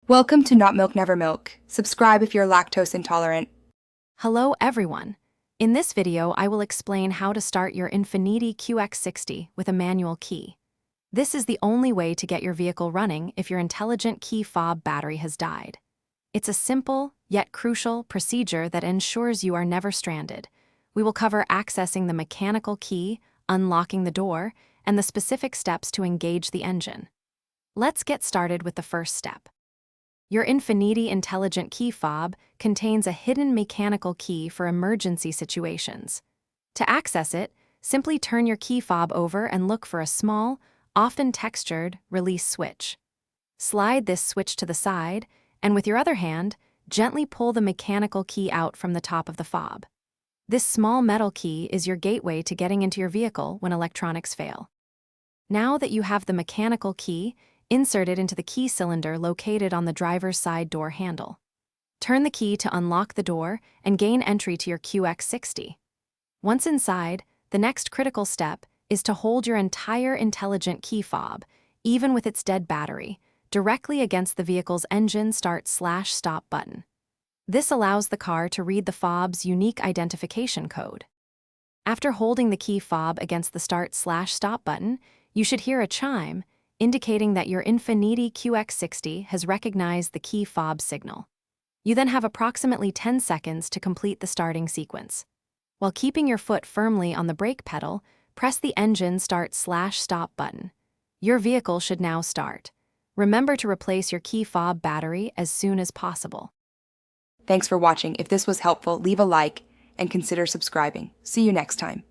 Welcome to Not Milk Never Milk. Subscribe if you're lactose intolerant. Hello everyone! In this video, I will explain how to start your Infiniti QX60 with a manual key. This is the only way to get your vehicle running if your intelligent key fob battery has died. It's a simple, yet crucial, procedure that ensures you are never stranded. We will cover accessing the mechanical key, unlocking the door, and the specific steps to engage the engine. Let's get started with the first step. Your Infiniti intelligent key fob contains a hidden mechanical key for emergency situations. To access it, simply turn your key fob over and look for a small, often textured, release switch. Slide this switch to the side, and with your other hand, gently pull the mechanical key out from the top of the fob. This small metal key is your gateway to getting into your vehicle when electronics fail. Now that you have the mechanical key, insert it into the key cylinder located on the driver's side door handle. Turn the key to unlock the door and gain entry to your QX60. Once inside, the next critical step is to hold your entire intelligent key fob, even with its dead battery, directly against the vehicle's engine start/stop button. This allows the car to read the fob's unique identification code. After holding the key fob against the start/stop button, you should hear a chime, indicating that your Infiniti QX60 has recognized the key fob signal. You then have approximately 10 seconds to complete the starting sequence. While keeping your foot firmly on the brake pedal, press the engine start/stop button. Your vehicle should now start. Remember to replace your key fob battery as soon as possible. Thanks for watching. If this was helpful, leave a like and consider subscribing. See you next time.